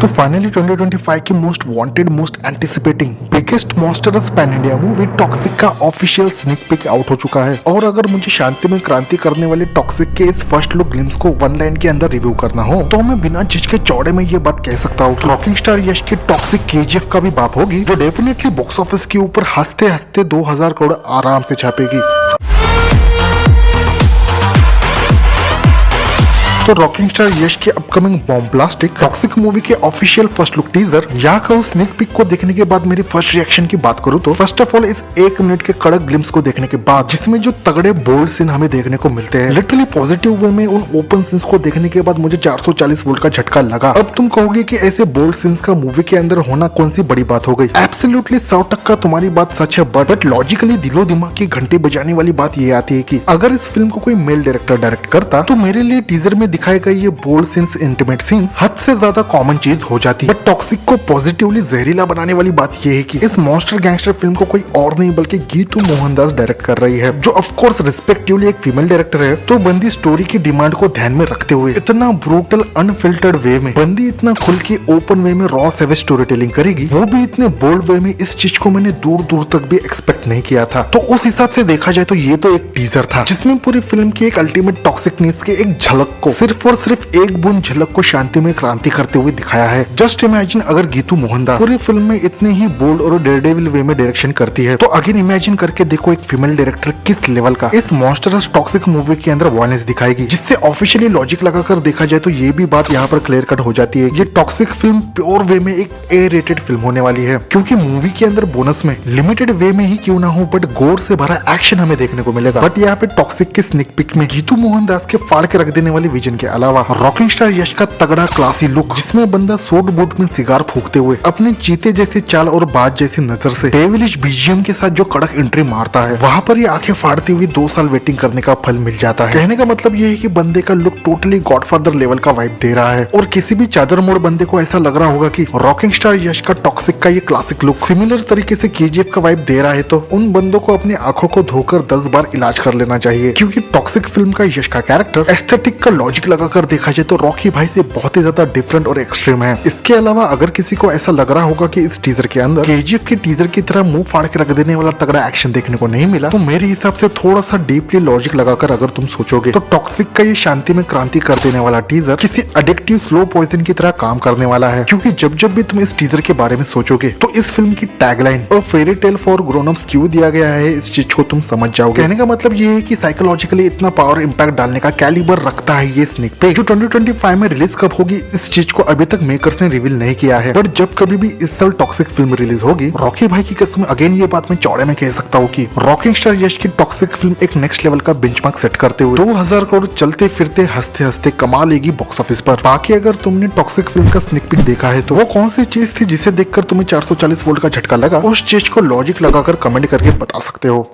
तो फाइनली 2025 की most wanted, most anticipating, biggest monstrous pan India movie toxic का official sneak pick out हो चुका है। और अगर मुझे शांति में क्रांति करने वाले टॉक्सिक के इस फर्स्ट लुक ग्लिम्स को वन लाइन के अंदर रिव्यू करना हो तो मैं बिना झिझके चौड़े में ये बात कह सकता हूँ कि रॉकिंग स्टार यश की टॉक्सिक केजीएफ का भी बाप होगी, जो डेफिनेटली बॉक्स ऑफिस के ऊपर हंसते हंसते 2000 करोड़ आराम से छापेगी। तो रॉकिंग स्टार यश के अपकमिंग बॉम्ब ब्लास्टिक टॉक्सिक मूवी के ऑफिशियल फर्स्ट लुक टीजर या कहूं स्निक पिक को देखने के बाद मेरी फर्स्ट रिएक्शन की बात करूं तो फर्स्ट ऑफ ऑल इस 1 मिनट के कड़क ग्लिम्स को देखने के बाद जिसमें जो तगड़े बोल्ड सीन हमें देखने को मिलते हैं, लिटरली पॉजिटिव वे में उन ओपन सीन्स को देखने के बाद मुझे 440 वोल्ट का झटका लगा। अब तुम कहोगे कि ऐसे बोल्ड सीन्स का मूवी के अंदर होना कौन सी बड़ी बात हो गई। एब्सोल्युटली 100% तुम्हारी बात सच है, बट लॉजिकली दिलो दिमाग की घंटी बजाने वाली बात ये आती है कि अगर इस फिल्म को कोई मेल डायरेक्टर डायरेक्ट करता तो मेरे लिए टीजर में दिखाए गए ये बोल्ड सीन्स, इंटीमेट सीन्स हद से ज्यादा कॉमन चीज हो जाती। बट टॉक्सिक को पॉजिटिवली जहरीला बनाने वाली बात यह है कि इस मॉन्स्टर गैंगस्टर फिल्म को कोई और नहीं बल्कि गीतू मोहनदास डायरेक्ट कर रही है, जो ऑफ कोर्स रिस्पेक्टिवली एक फीमेल डायरेक्टर है। तो बंदी स्टोरी की डिमांड को ध्यान में रखते हुए इतना ब्रूटल अनफिल्टर्ड वे में, बंदी इतना खुल के ओपन वे में रॉ सेवेज स्टोरी टेलिंग करेगी, वो भी इतने बोल्ड वे में, इस चीज को मैंने दूर दूर तक भी एक्सपेक्ट नहीं किया था। तो उस हिसाब से देखा जाए तो ये तो एक टीजर था जिसमें पूरी फिल्म की एक अल्टीमेट टॉक्सिकनेस के एक झलक को, सिर्फ और सिर्फ एक बूंद झलक को शांति में क्रांति करते हुए दिखाया है। जस्ट इमेजिन अगर गीतू मोहनदास पूरी फिल्म में इतने ही बोल्ड और डेयरडेविल वे में डायरेक्शन करती है, तो अगेन इमेजिन करके देखो एक फीमेल डायरेक्टर किस लेवल का इस मॉन्स्टरस टॉक्सिक मूवी के अंदर वायलेंस दिखाएगी। जिससे ऑफिशियली लॉजिक लगाकर देखा जाए तो ये भी बात यहाँ पर क्लियर कट हो जाती है, ये टॉक्सिक फिल्म प्योर वे में एक ए रेटेड फिल्म होने वाली है, क्योंकि मूवी के अंदर बोनस में लिमिटेड वे में ही क्यों ना हो बट गोर से भरा एक्शन हमें देखने को मिलेगा। बट यहाँ पे टॉक्सिक के स्निक पिक में गीतू मोहनदास के फाड़ के रख देने वाली विजन के अलावा रॉकिंग स्टार यश का तगड़ा क्लासी लुक, जिसमें बंदा सूट बूट में सिगार फूकते हुए अपने चीते जैसे चाल और बात जैसी नजर से डेविलिश बीजीएम के साथ जो कड़क एंट्री मारता है, वहां पर ये आंखें फाड़ती हुई 2 साल वेटिंग करने का फल मिल जाता है। कहने का मतलब ये है कि बंदे का लुक टोटली गॉडफादर लेवल का वाइब दे रहा है। और किसी भी चादर मोड़ बंदे को ऐसा लग रहा होगा कि रॉकिंग स्टार यश का टॉक्सिक का ये क्लासिक लुक सिमिलर तरीके से केजीएफ का वाइब दे रहा है, तो उन बंदों को अपनी आंखों को धोकर 10 बार इलाज कर लेना चाहिए, क्योंकि टॉक्सिक फिल्म का यश का कैरेक्टर एस्थेटिक का लॉजिक लगाकर देखा जाए तो रॉकी भाई से बहुत ही ज्यादा डिफरेंट और एक्सट्रीम है। इसके अलावा अगर किसी को ऐसा लग रहा होगा कि इस टीजर के अंदर केजीएफ के टीजर की तरह मुंह फाड़ के रख देने वाला तगड़ा एक्शन देखने को नहीं मिला, तो मेरे हिसाब से थोड़ा सा डीपली लॉजिक लगाकर अगर तुम सोचोगे तो टॉक्सिक का ये शांति में क्रांति कर देने वाला टीजर किसी एडिक्टिव स्लो पॉइजन की तरह काम करने वाला है। क्योंकि जब जब भी तुम इस टीजर के बारे में सोचोगे तो इस फिल्म की टैगलाइन और fairy tale for grown ups क्यों दिया गया है इस चीज को तुम समझ जाओगे। कहने का मतलब ये है कि साइकोलॉजिकली इतना पावर इंपैक्ट डालने का कैलिबर रखता है ये स्निक पिक, जो 2025 में रिलीज कब होगी इस चीज को अभी तक मेकर्स ने रिवील नहीं किया है। बट जब कभी भी इस साल टॉक्सिक फिल्म रिलीज होगी, रॉकी भाई की कसम अगेन ये बात मैं चौड़े में कह सकता हूँ कि रॉकिंग स्टार यश की टॉक्सिक फिल्म एक नेक्स्ट लेवल का बेंचमार्क सेट करते हुए 2000 करोड़ चलते फिरते हंसते हंसते कमा लेगी बॉक्स ऑफिस पर। बाकी अगर तुमने टॉक्सिक फिल्म का स्निक पिक देखा है तो वो कौन सी चीज थी जिसे देखकर तुम्हें 440 वोल्ट का झटका लगा, उस चीज को लॉजिक लगाकर कमेंट करके बता सकते हो।